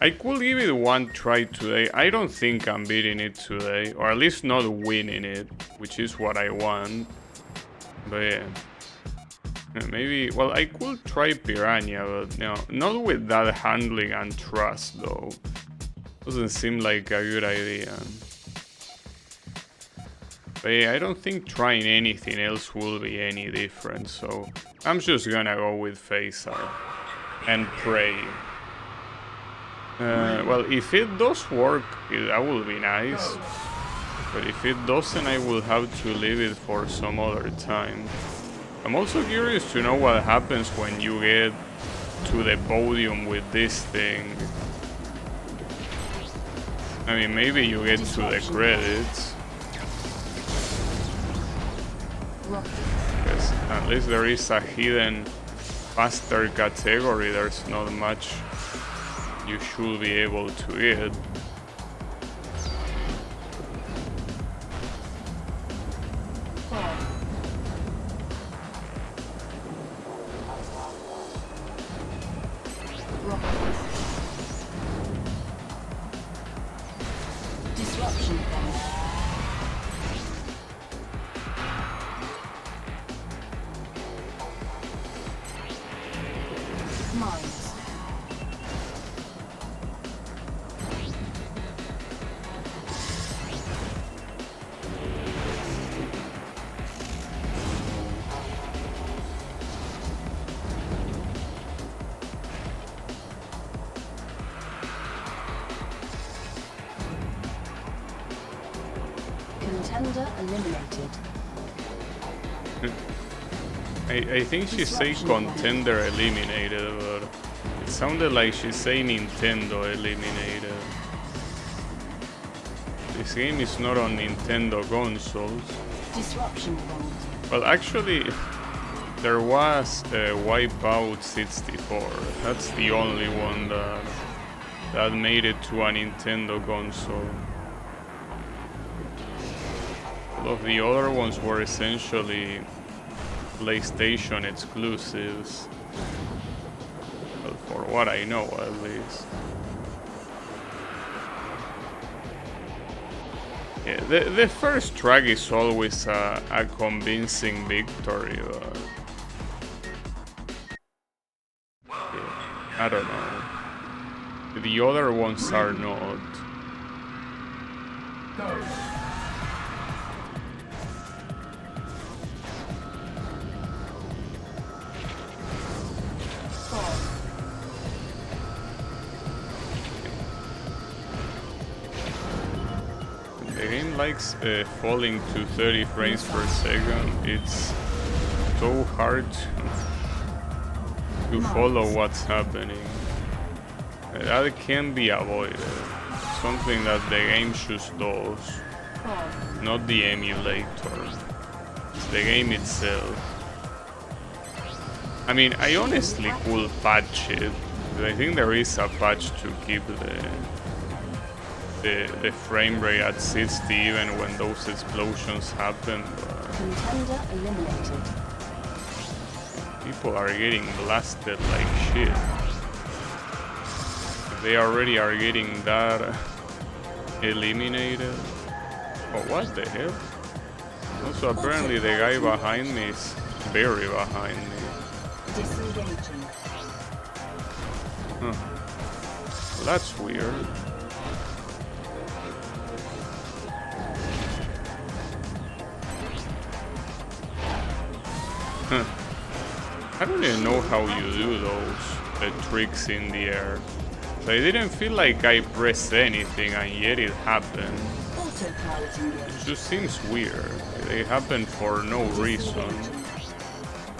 I could give it one try today. I don't think I'm beating it today, or at least not winning it, which is what I want. But yeah. Maybe, well, I could try Piranha, but no, not with that handling and trust though. Doesn't seem like a good idea. But yeah, I don't think trying anything else will be any different, so I'm just gonna go with Feisar and pray. Well, if it does work, that will be nice. But if it doesn't, I will have to leave it for some other time. I'm also curious to know what happens when you get to the podium with this thing. I mean, maybe you get to the credits. Because unless there is a hidden faster category, there's not much you should be able to get. Disruption. Mines. Contender eliminated. I think she said contender eliminated, but it sounded like she said Nintendo eliminated. This game is not on Nintendo consoles. Disruption. Well, actually, there was Wipeout 64. That's the only one that made it to a Nintendo console. All of the other ones were essentially PlayStation exclusives. Well, for what I know, at least. Yeah, the first track is always a convincing victory, but yeah, I don't know. The other ones are not. The game likes falling to 30 frames per second. It's so hard to follow what's happening. That can be avoided. Something that the game just does, not the emulator. It's the game itself. I mean, I honestly could patch it. I think there is a patch to keep the frame rate at 60 even when those explosions happen. Contender eliminated. People are getting blasted like shit. If they already are getting that eliminated. Oh, what the hell? Also, apparently the guy behind me is very behind me. Disengaging. Huh. Well, that's weird. Huh. I don't even know how you do those tricks in the air. So I didn't feel like I pressed anything and yet it happened. It just seems weird. They happen for no reason.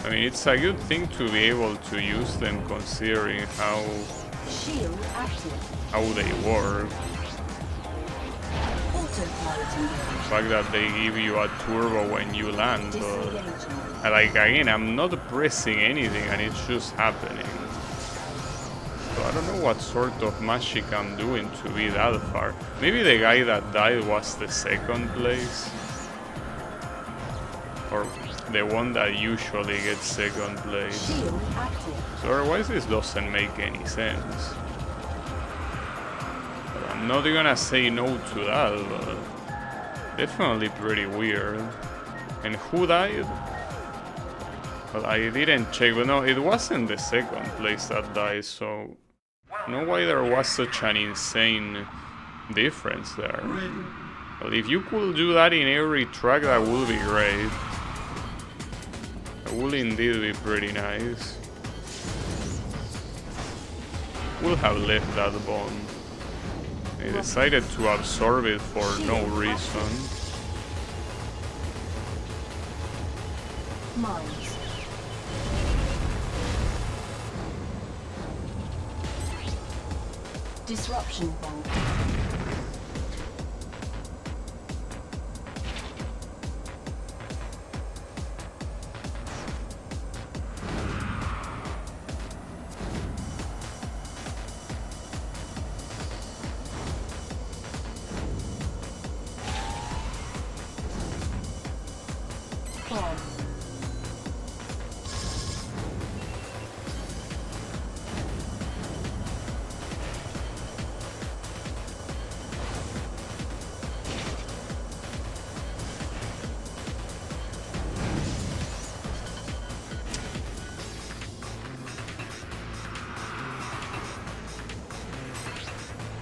I mean, it's a good thing to be able to use them considering how they work. The fact that they give you a turbo when you land, but like again, I'm not pressing anything and it's just happening. So I don't know what sort of magic I'm doing to be that far. Maybe the guy that died was the second place, or the one that usually gets second place. So otherwise this doesn't make any sense. not gonna say no to that, but definitely pretty weird. And who died? Well, I didn't check, but no, it wasn't the second place that died, so no why there was such an insane difference there. Well, if you could do that in every track, that would be great. That would indeed be pretty nice. Would have left that bomb. They decided to absorb it for no reason. Mines. Disruption bomb. Bomb.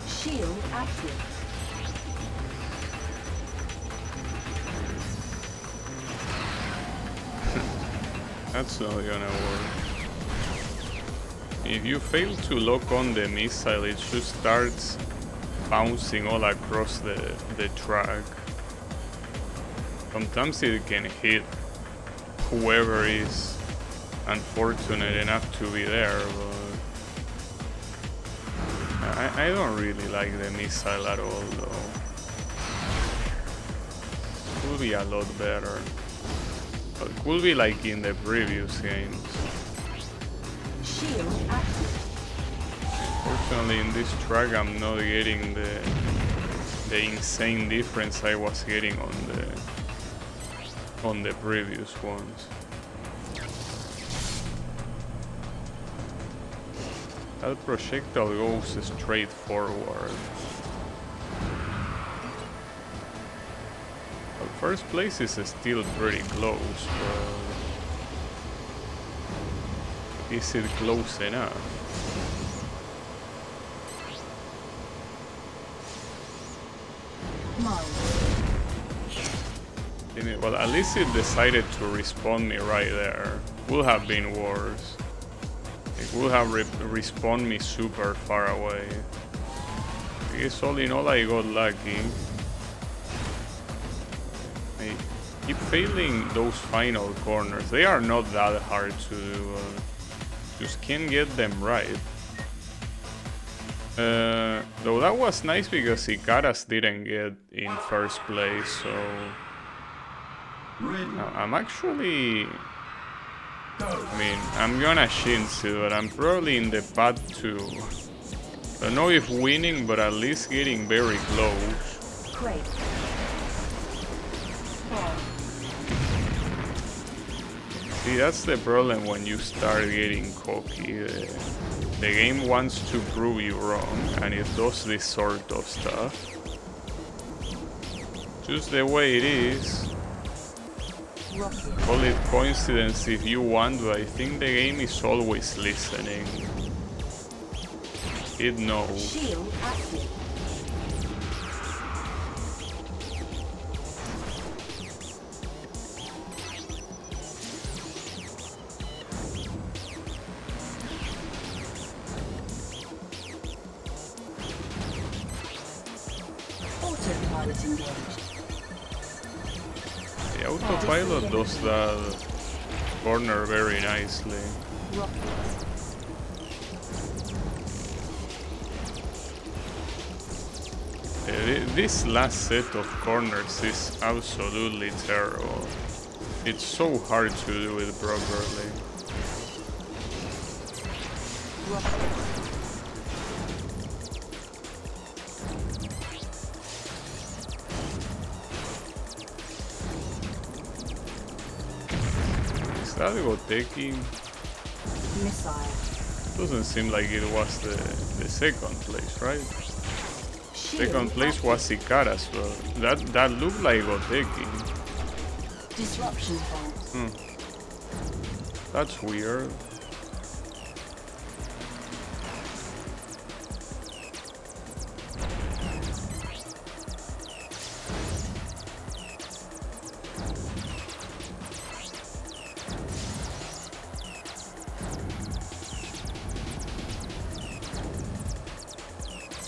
Shield active. That's not gonna work. If you fail to lock on the missile, it just starts bouncing all across the track. Sometimes it can hit whoever is unfortunate enough to be there, but I don't really like the missile at all, though. Could be a lot better. But could be like in the previous games. Shield active. Fortunately, in this track, I'm not getting the insane difference I was getting on the previous ones. That projectile goes straight forward. Well, first place is still pretty close, but is it close enough? Well, at least it decided to respawn me right there. Would have been worse. It would have respawned me super far away. I guess all in all I got lucky. I keep failing those final corners. They are not that hard to do. Just can't get them right. Though that was nice because Icaras didn't get in first place, so... I'm actually... I mean, I'm gonna Shinsu, but I'm probably in the path to... I don't know if winning, but at least getting very close. Great. See, that's the problem when you start getting cocky. The game wants to prove you wrong, and it does this sort of stuff. Just the way it is. Call it coincidence if you want, but I think the game is always listening. It knows. Shield active. Autopilot engaged. The autopilot does that corner very nicely. This last set of corners is absolutely terrible. It's so hard to do it properly. Is that Goteki? Missile. Doesn't seem like it was the second place, right? Second place was Ikara's, but that looked like Goteki. Disruption fault. That's weird.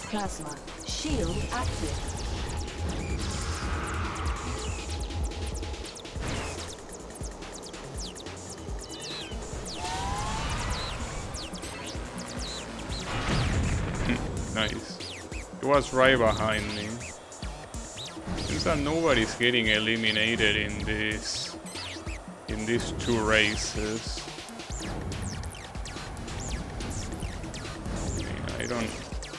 Plasma. Shield active. Nice. He was right behind me. Seems that nobody's getting eliminated in these two races. I don't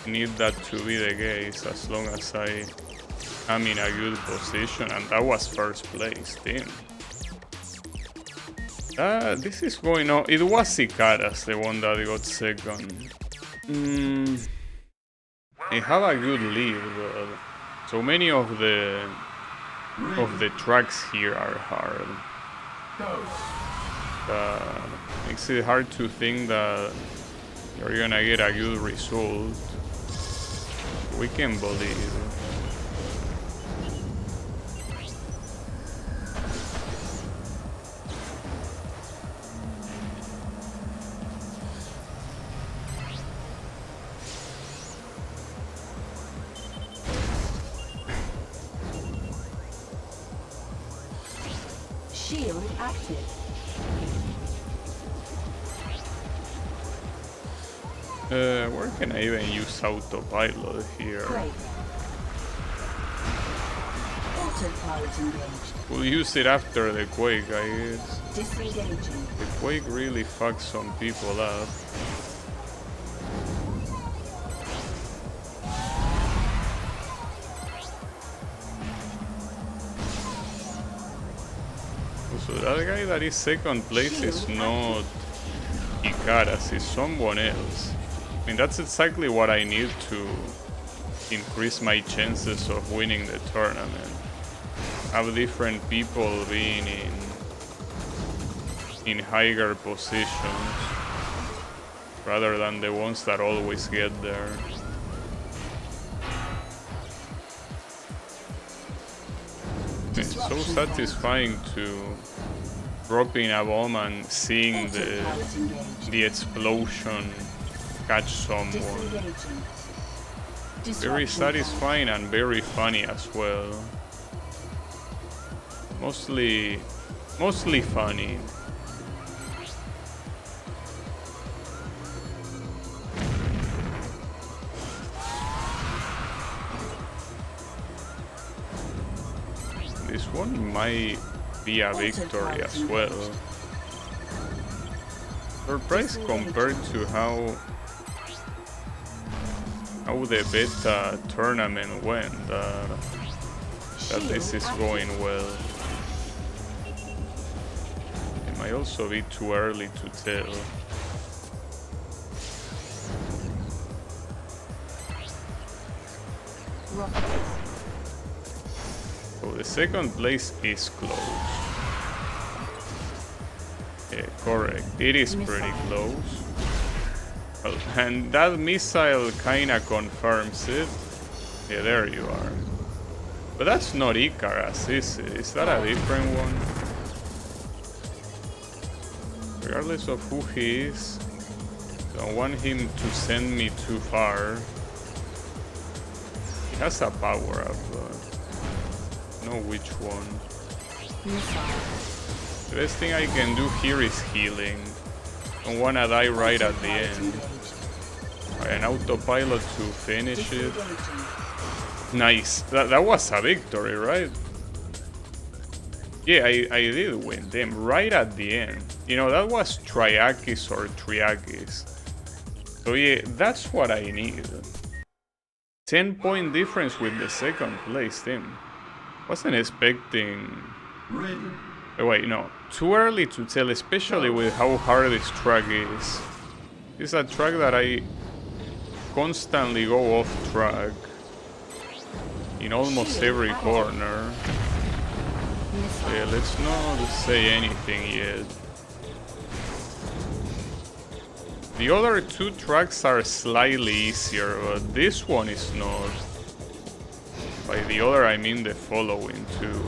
need that to be the case as long as I am in a good position, and that was first place, team. This is going on. It was Ikara's, the one that got second. They have a good lead, but so many of the tracks here are hard. Makes it hard to think that you're gonna get a good result. We can believe. Shield active. Where can I even use autopilot here? Great. Autopilot engaged. We'll use it after the quake, I guess. Disengaging. The quake really fucks some people up. So that guy that is second place is not Ikara's, it's someone else. I mean, that's exactly what I need to increase my chances of winning the tournament. Have different people being in higher positions rather than the ones that always get there. It's so satisfying to drop in a bomb and seeing the explosion catch someone. Very satisfying and very funny as well. Mostly funny. This one might be a victory as well. Surprised compared to how the beta tournament went, that this is going well. It might also be too early to tell. So the second place is close. Yeah, correct. It is pretty close. Well, and that missile kinda confirms it. Yeah, there you are. But that's not Ikara's, is it? Is that a different one? Regardless of who he is, don't want him to send me too far. He has a power-up, but know which one. The best thing I can do here is healing. Don't wanna die right at the end. An autopilot to finish it. Nice. That was a victory, right? Yeah, I did win them right at the end. You know, that was Triakis or Triakis. So yeah, that's what I need. 10-point difference with the second place team. Wasn't expecting... Oh, wait, no. Too early to tell, especially with how hard this track is. It's a track that I constantly go off track. in almost every corner. Yeah, let's not say anything yet. The other two tracks are slightly easier, but this one is not. By the other, I mean the following two.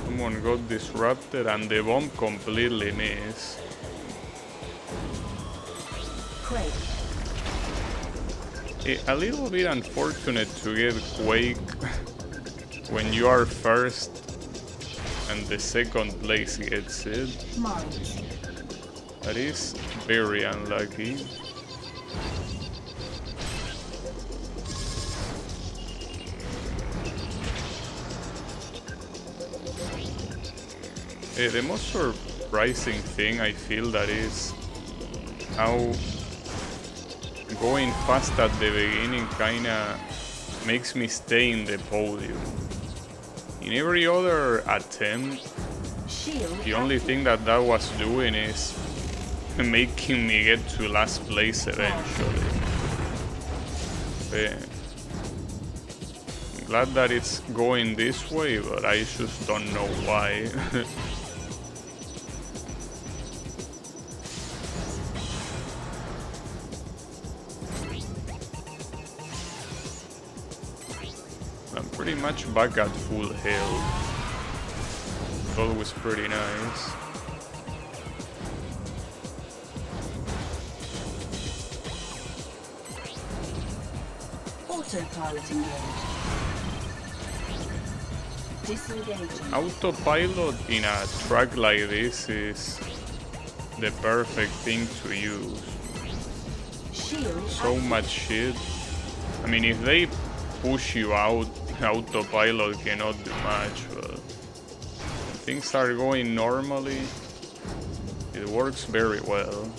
Someone got disrupted and the bomb completely missed. A little bit unfortunate to get Quake when you are first and the second place gets it. That is very unlucky. The most surprising thing I feel that is how going fast at the beginning kinda makes me stay in the podium. In every other attempt, the only thing that was doing is making me get to last place eventually. I'm glad that it's going this way, but I just don't know why. I'm pretty much back at full health. It's always pretty nice. Autopilot engaged. Disengaging. Autopilot in a track like this is the perfect thing to use. Shield So much shit. I mean, if they push you out, autopilot cannot do much, but if things are going normally, it works very well.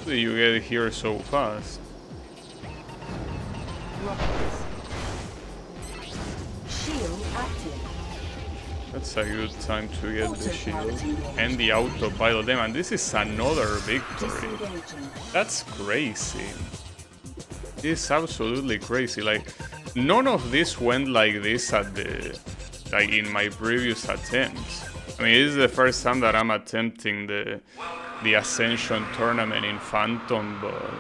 How do you get here so fast? rockets. Shield active. That's a good time to get the shield and the autopilot. Damn, and this is another victory. Disengaging. That's crazy. It's absolutely crazy. Like, none of this went like this at like in my previous attempts. I mean, this is the first time that I'm attempting the Ascension tournament in Phantom, but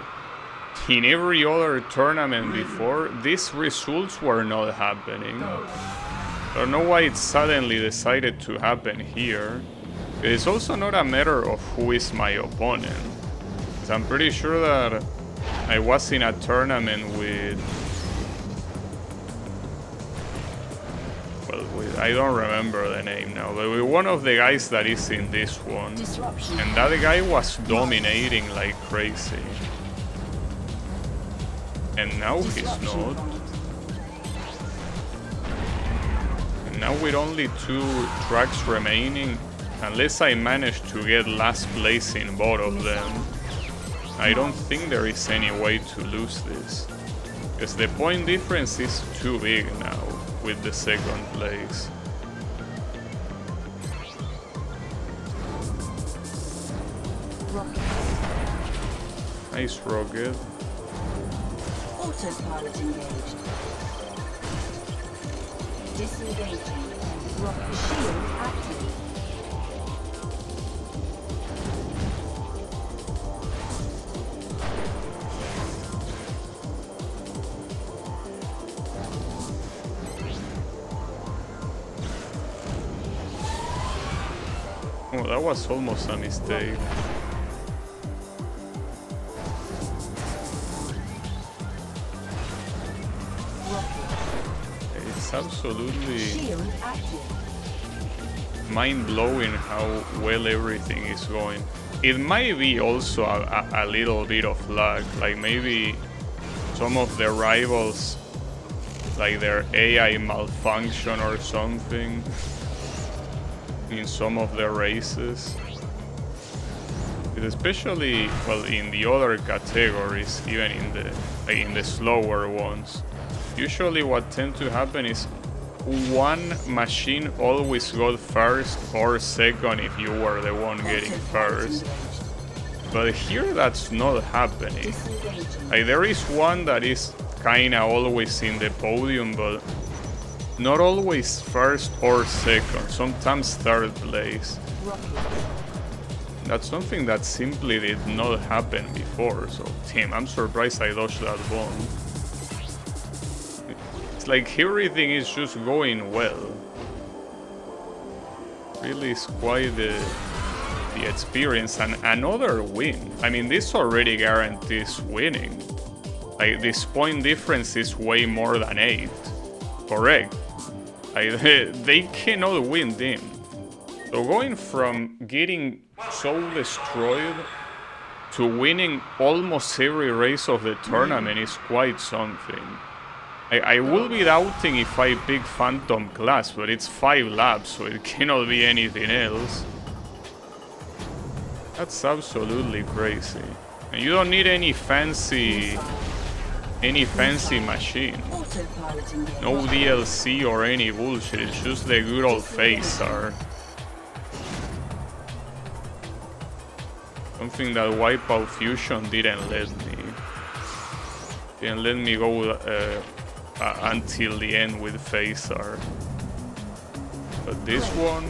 in every other tournament before, these results were not happening. I don't know why it suddenly decided to happen here. It's also not a matter of who is my opponent. 'Cause I'm pretty sure that I was in a tournament with... Well, I don't remember the name now, but with one of the guys that is in this one. Disruption. And that guy was dominating like crazy. And now he's not. And now with only 2 tracks remaining, unless I manage to get last place in both of them, I don't think there is any way to lose this. Because the point difference is too big now with the second place. Rocket. Nice rocket. Autopilot engaged. Disengaging. Rocket shield active. Oh, that was almost a mistake. It's absolutely Shield active. mind-blowing how well everything is going. it might be also a little bit of luck. Like maybe some of the rivals, like their AI malfunction or something in some of the races. Especially, well, in the other categories, even in the slower ones. Usually what tends to happen is one machine always got first or second if you were the one getting first. But here that's not happening. Like, there is one that is kinda always in the podium, but not always first or second, sometimes third place. That's something that simply did not happen before, so damn, I'm surprised I dodged that bomb. It's like everything is just going well. Really is quite the experience, and another win. I mean, this already guarantees winning. Like, this point difference is way more than 8. Correct. Like, they cannot win them. So going from getting so destroyed to winning almost every race of the tournament is quite something. I will be doubting if I pick Phantom class, but it's 5 laps, so it cannot be anything else. That's absolutely crazy. And you don't need any fancy machine. No DLC or any bullshit, it's just the good old Feisar. Something that Wipeout Fusion didn't let me. Didn't let me go until the end with Feisar. But this one...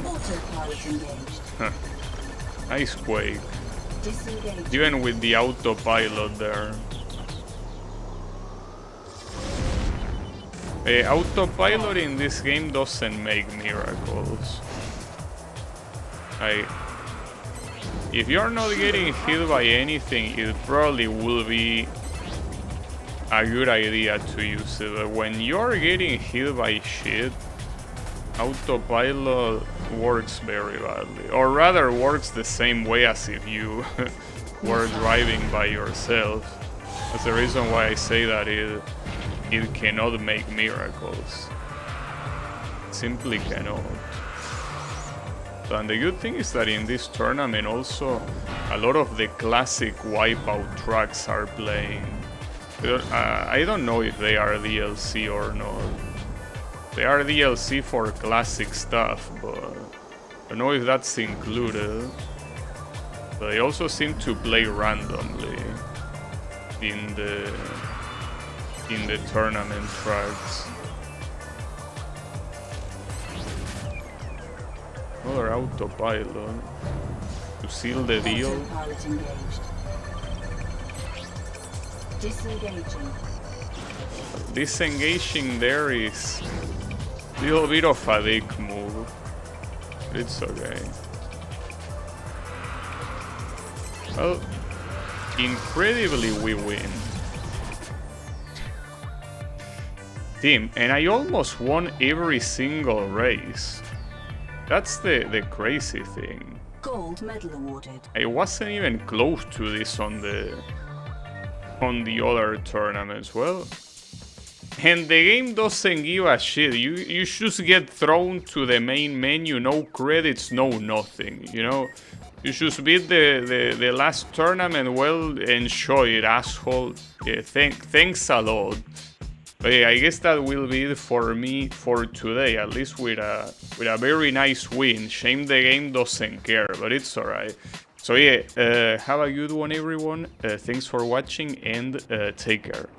nice Quake. Even with the autopilot there. Autopilot in this game doesn't make miracles. If you're not getting hit by anything, it probably will be a good idea to use it. But when you're getting hit by shit, autopilot works very badly. Or rather, works the same way as if you were driving by yourself. That's the reason why I say that it cannot make miracles. It simply cannot. And the good thing is that in this tournament also a lot of the classic Wipeout tracks are playing. I don't know if they are DLC or not. They are DLC for classic stuff, but I don't know if that's included. But they also seem to play randomly in the tournament tracks. Another autopilot to seal the deal. Disengaging there is a little bit of a dick move. It's okay. Well, incredibly we win. Team, and I almost won every single race. That's the crazy thing. Gold medal awarded. I wasn't even close to this on the other tournaments. Well, and the game doesn't give a shit. You just get thrown to the main menu, no credits, no nothing. You know, you just beat the last tournament. Well, enjoy it, asshole. Yeah, thanks a lot. But yeah, I guess that will be it for me for today, at least with a very nice win. Shame the game doesn't care, but it's alright. So yeah, have a good one everyone, thanks for watching and take care.